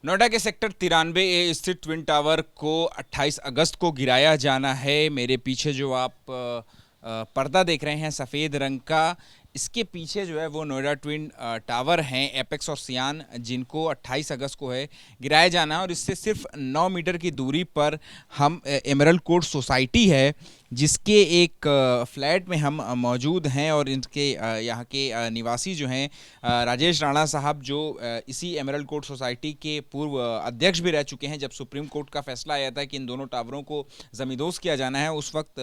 नोएडा के sector 93A स्थित twin tower को 28 अगस्त को गिराया जाना है। मेरे पीछे जो आप पर्दा देख रहे हैं सफ़ेद रंग का, इसके पीछे जो है वो नोएडा ट्विन टावर हैं एपेक्स और सियान, जिनको 28 अगस्त को है गिराया जाना है। और इससे सिर्फ 9 मीटर की दूरी पर हम एमरल्ड कोर्ट सोसाइटी है, जिसके एक फ्लैट में हम मौजूद हैं। और इनके यहाँ के निवासी जो हैं राजेश राणा साहब, जो इसी एमरल्ड कोर्ट सोसाइटी के पूर्व अध्यक्ष भी रह चुके हैं। जब सुप्रीम कोर्ट का फैसला आया था कि इन दोनों टावरों को जमींदोज किया जाना है, उस वक्त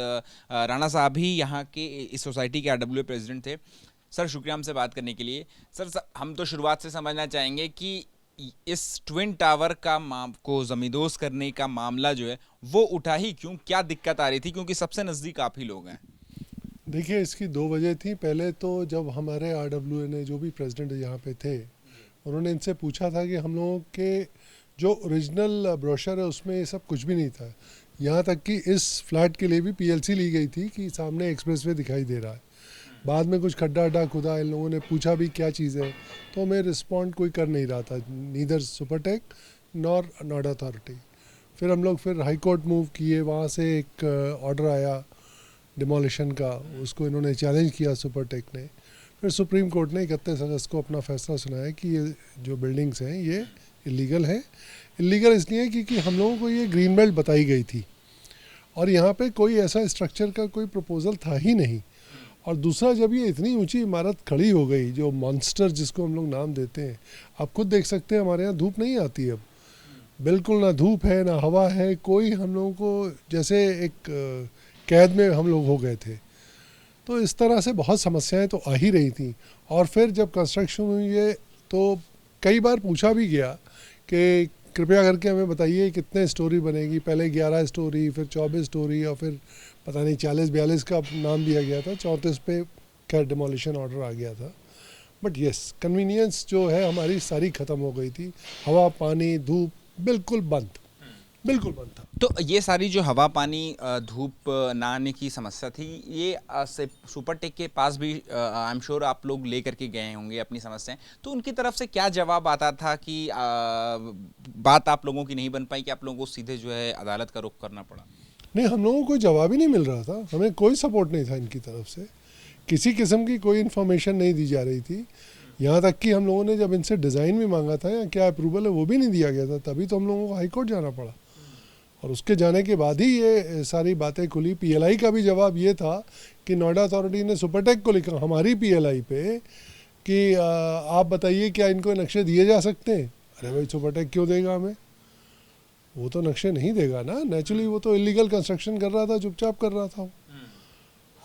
राणा साहब ही यहाँ के इस सोसाइटी के आरडब्ल्यू प्रेसिडेंट थे। सर, शुक्रिया हमसे बात करने के लिए। सर, हम तो शुरुआत से समझना चाहेंगे कि इस ट्विन टावर का को जमींदोज करने का मामला जो है वो उठा ही क्यों, क्या दिक्कत आ रही थी, क्योंकि सबसे नज़दीक आप ही लोग हैं। देखिए, इसकी दो वजह थी। पहले तो जब हमारे आरडब्ल्यू ने जो भी प्रेसिडेंट यहाँ पे थे, उन्होंने इनसे पूछा था कि हम लोगों के जो ओरिजिनल ब्रोशर है उसमें ये सब कुछ भी नहीं था। यहाँ तक कि इस फ्लैट के लिए भी पीएलसी ली गई थी कि सामने एक्सप्रेसवे दिखाई दे रहा है। बाद में कुछ खड्डा अड्डा खुदा, इन लोगों ने पूछा भी क्या चीज़ है, तो हमें रिस्पॉन्ड कोई कर नहीं रहा था, neither Supertech nor Noida authority. फिर हम लोग हाई कोर्ट मूव किए, वहाँ से एक ऑर्डर आया डिमोलिशन का, उसको इन्होंने चैलेंज किया सुपरटेक ने। फिर सुप्रीम कोर्ट ने 31 अगस्त को अपना फैसला सुनाया कि ये जो बिल्डिंग्स हैं ये इलीगल हैं। इलीगल इसलिए क्योंकि हम लोगों को ये ग्रीन बेल्ट बताई गई थी और यहाँ पे कोई ऐसा स्ट्रक्चर का कोई प्रपोजल था ही नहीं। और दूसरा, जब ये इतनी ऊंची इमारत खड़ी हो गई, जो मॉन्स्टर जिसको हम लोग नाम देते हैं, आप खुद देख सकते हैं हमारे यहाँ धूप नहीं आती अब, बिल्कुल ना धूप है ना हवा है, कोई हम लोगों को जैसे एक कैद में हम लोग हो गए थे। तो इस तरह से बहुत समस्याएं तो आ ही रही थी। और फिर जब कंस्ट्रक्शन हुई है तो कई बार पूछा भी गया कि कृपया करके हमें बताइए कितने स्टोरी बनेगी। पहले 11 स्टोरी, फिर 24 स्टोरी, और फिर पता नहीं 40-42 का नाम दिया गया था। 34 पे खैर डिमोलिशन ऑर्डर आ गया था। बट यस, कन्वीनियंस जो है हमारी सारी ख़त्म हो गई थी। हवा पानी धूप बिल्कुल बंद, बिल्कुल बंद था। तो ये सारी जो हवा पानी धूप ना आने की समस्या थी, ये सुपरटेक के पास भी आई एम श्योर आप लोग ले करके गए होंगे अपनी समस्याएं। तो उनकी तरफ से क्या जवाब आता था कि बात आप लोगों की नहीं बन पाई, कि आप लोगों को सीधे जो है अदालत का रुख करना पड़ा? नहीं, हम लोगों को कोई जवाब ही नहीं मिल रहा था। हमें कोई सपोर्ट नहीं था इनकी तरफ से, किसी किस्म की कोई इन्फॉर्मेशन नहीं दी जा रही थी। यहाँ तक कि हम लोगों ने जब इनसे डिज़ाइन भी मांगा था या क्या अप्रूवल है वो भी नहीं दिया गया था। तभी तो हम लोगों को हाई कोर्ट जाना पड़ा, और उसके जाने के बाद ही ये सारी बातें खुली। पीएलआई का भी जवाब ये था कि नोएडा अथॉरिटी ने सुपरटेक को लिखा हमारी पीएलआई पे कि आप बताइए क्या इनको नक्शे दिए जा सकते हैं। अरे भाई, सुपरटेक क्यों देगा हमें? वो तो नक्शे नहीं देगा ना, नेचुरली वो तो इलीगल कंस्ट्रक्शन कर रहा था, चुपचाप कर रहा था।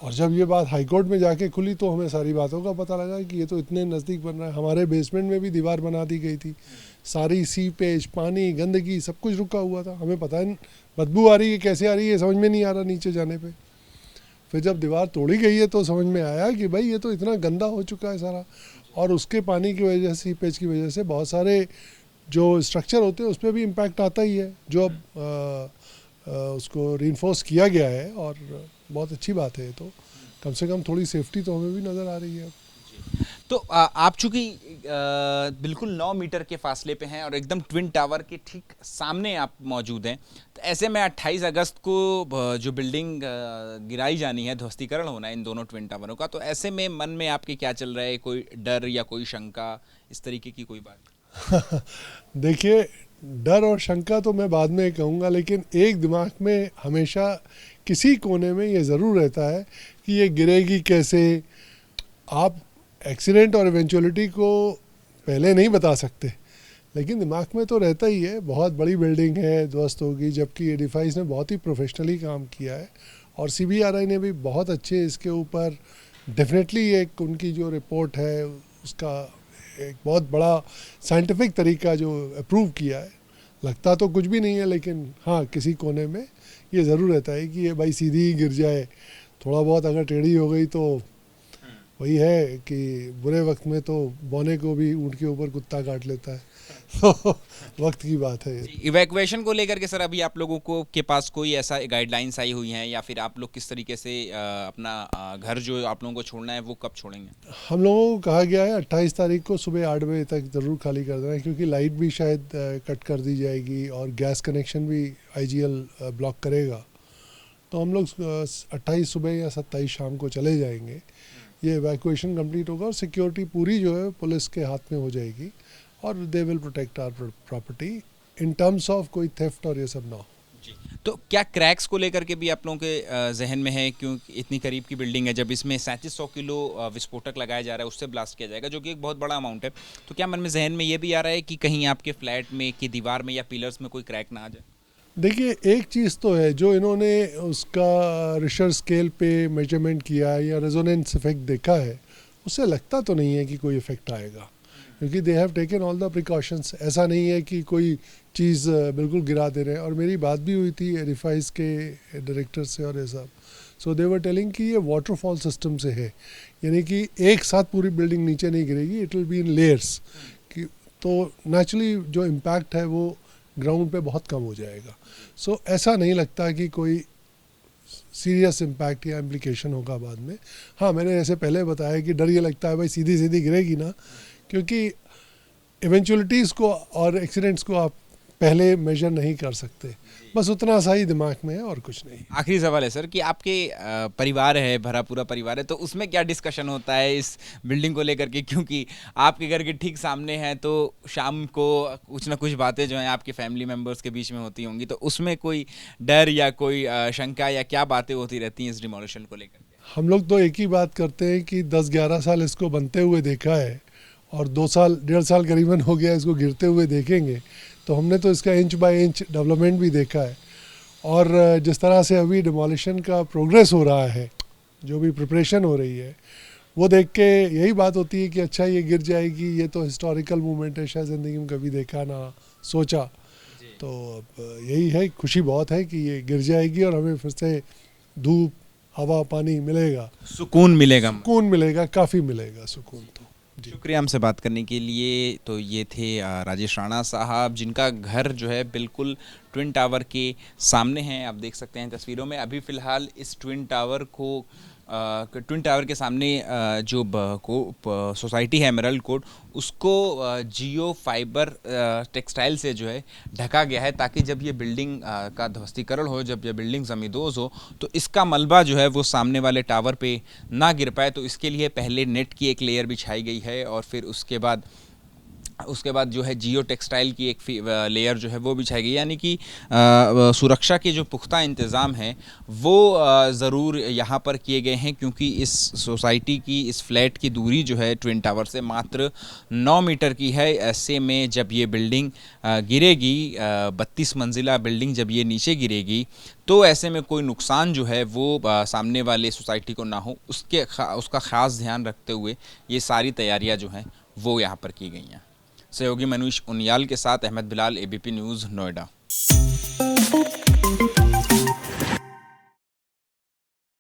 और जब ये बात हाई कोर्ट में जाके खुली तो हमें सारी बातों का पता लगा कि ये तो इतने नज़दीक बन रहा है। हमारे बेसमेंट में भी दीवार बना दी गई थी, सारी सीपेज, पानी, गंदगी सब कुछ रुका हुआ था। हमें पता है बदबू आ रही है, कैसे आ रही है समझ में नहीं आ रहा नीचे जाने पे। फिर जब दीवार तोड़ी गई है तो समझ में आया कि भाई ये तो इतना गंदा हो चुका है सारा। और उसके पानी की वजह से, सीपेज की वजह से बहुत सारे जो स्ट्रक्चर होते हैं उस पर भी इम्पैक्ट आता ही है, जो अब उसको रीइंफोर्स किया गया है। और बहुत अच्छी बात है, तो कम से कम थोड़ी सेफ्टी तो हमें भी नज़र आ रही है। तो आप चूंकि बिल्कुल 9 मीटर के फासले पे हैं और एकदम ट्विन टावर के ठीक सामने आप मौजूद हैं, तो ऐसे में 28 अगस्त को जो बिल्डिंग गिराई जानी है, ध्वस्तीकरण होना है इन दोनों ट्विन टावरों का, तो ऐसे में मन में आपके क्या चल रहा है? कोई डर या कोई शंका, इस तरीके की कोई बात? देखिए, डर और शंका तो मैं बाद में कहूँगा, लेकिन एक दिमाग में हमेशा किसी कोने में ये ज़रूर रहता है कि ये गिरेगी कैसे। आप एक्सीडेंट और इवेंचुअलिटी को पहले नहीं बता सकते, लेकिन दिमाग में तो रहता ही है। बहुत बड़ी बिल्डिंग है, ध्वस्त होगी, जबकि एडिफाइस ने बहुत ही प्रोफेशनली काम किया है और सीबीआरआई ने भी बहुत अच्छे इसके ऊपर डेफिनेटली एक उनकी जो रिपोर्ट है उसका एक बहुत बड़ा साइंटिफिक तरीका जो अप्रूव किया है। लगता तो कुछ भी नहीं है, लेकिन हाँ, किसी कोने में ये ज़रूर रहता है कि ये भाई सीधी ही गिर जाए। थोड़ा बहुत अगर टेढ़ी हो गई तो वही है कि बुरे वक्त में तो बौने को भी ऊँट के ऊपर कुत्ता काट लेता है। तो वक्त की बात है ये। इवैक्यूएशन को लेकर के सर अभी आप लोगों को के पास कोई ऐसा गाइडलाइंस आई हुई हैं या फिर आप लोग किस तरीके से अपना घर जो आप लोगों को छोड़ना है वो कब छोड़ेंगे? हम लोगों को कहा गया है 28 तारीख को सुबह 8 बजे तक ज़रूर खाली कर देना है, क्योंकि लाइट भी शायद कट कर दी जाएगी और गैस कनेक्शन भी आईजीएल ब्लॉक करेगा। तो हम लोग 28 सुबह या 27 शाम को चले जाएंगे। ये इवैक्यूएशन कंप्लीट होगा और सिक्योरिटी पूरी जो है पुलिस के हाथ में हो जाएगी और they will protect our property in terms of कोई थेफ्ट और ये सब ना हो। तो क्या क्रैक्स को लेकर के भी आप लोगों के जहन में है, क्योंकि इतनी करीब की बिल्डिंग है, जब इसमें 3700 किलो विस्फोटक लगाया जा रहा है उससे ब्लास्ट किया जाएगा जो कि एक बहुत बड़ा अमाउंट है, तो क्या मन में जहन में ये भी आ रहा है कि कहीं आपके फ्लैट में की दीवार में या पिलर्स में कोई क्रैक ना आ जाए? देखिए, एक चीज़ तो है जो इन्होंने उसका रिशर स्केल पे मेजरमेंट किया है या रेजोनेंस इफेक्ट देखा है, उससे लगता तो नहीं है कि कोई इफेक्ट आएगा, क्योंकि they have taken all the precautions. ऐसा नहीं है कि कोई चीज़ बिल्कुल गिरा दे रहे हैं। और मेरी बात भी हुई थी रिफाइज के डायरेक्टर से और ये सब, सो दे वर टेलिंग कि ये वाटरफॉल सिस्टम से है, यानी कि एक साथ पूरी बिल्डिंग नीचे नहीं गिरेगी, it will be in layers. तो नेचुरली जो इम्पैक्ट है वो ग्राउंड पे बहुत कम हो जाएगा। सो ऐसा नहीं लगता कि कोई सीरियस इम्पैक्ट या इम्प्लीकेशन होगा बाद में। हाँ, मैंने जैसे पहले बताया कि डर ये लगता है भाई सीधी सीधी गिरेगी ना, क्योंकि इवेंचुअलिटीज़ को और एक्सीडेंट्स को आप पहले मेजर नहीं कर सकते। बस उतना सा ही दिमाग में है और कुछ नहीं। आखिरी सवाल है सर कि आपके परिवार है, भरा पूरा परिवार है, तो उसमें क्या डिस्कशन होता है इस बिल्डिंग को लेकर के, क्योंकि आपके घर के ठीक सामने है, तो शाम को कुछ ना कुछ बातें जो हैं आपके फैमिली मेम्बर्स के बीच में होती होंगी, तो उसमें कोई डर या कोई शंका या क्या बातें होती रहती हैं इस डिमोलिशन को लेकर के? हम लोग तो एक ही बात करते हैं कि 10-11 साल इसको बनते हुए देखा है और 2 साल 1.5 साल करीबन हो गया इसको गिरते हुए देखेंगे, तो हमने तो इसका इंच बाय इंच डेवलपमेंट भी देखा है। और जिस तरह से अभी डिमोलिशन का प्रोग्रेस हो रहा है, जो भी प्रिपरेशन हो रही है, वो देख के यही बात होती है कि अच्छा ये गिर जाएगी, ये तो हिस्टोरिकल मूवमेंट है, शायद ज़िंदगी में कभी देखा ना सोचा। तो अब यही है, खुशी बहुत है कि ये गिर जाएगी और हमें फिर से धूप, हवा, पानी मिलेगा, सुकून मिलेगा। सुकून मिलेगा, काफ़ी मिलेगा सुकून। तो शुक्रिया हमसे बात करने के लिए। तो ये थे राजेश राणा साहब, जिनका घर जो है बिल्कुल ट्विन टावर के सामने है। आप देख सकते हैं तस्वीरों में। अभी फ़िलहाल इस ट्विन टावर के सामने जो सोसाइटी है एमराल्ड कोर्ट, उसको जियो फाइबर टेक्सटाइल से जो है ढका गया है, ताकि जब ये बिल्डिंग का ध्वस्तीकरण हो, जब ये बिल्डिंग ज़मींदोज़ हो, तो इसका मलबा जो है वो सामने वाले टावर पे ना गिर पाए। तो इसके लिए पहले नेट की एक लेयर बिछाई गई है और फिर उसके बाद जो है जियो टेक्सटाइल की एक लेयर जो है वो बिछाई गई, यानी कि सुरक्षा के जो पुख्ता इंतज़ाम हैं वो ज़रूर यहाँ पर किए गए हैं, क्योंकि इस सोसाइटी की, इस फ्लैट की दूरी जो है ट्विन टावर से मात्र 9 मीटर की है। ऐसे में जब ये बिल्डिंग गिरेगी, 32 मंजिला बिल्डिंग जब ये नीचे गिरेगी, तो ऐसे में कोई नुकसान जो है वो सामने वाले सोसाइटी को ना हो, उसका ख़ास ध्यान रखते हुए ये सारी तैयारियाँ जो हैं वो यहाँ पर की गई हैं। सहयोगी मनीष उनियाल के साथ अहमद बिलाल, एबीपी न्यूज़, नोएडा।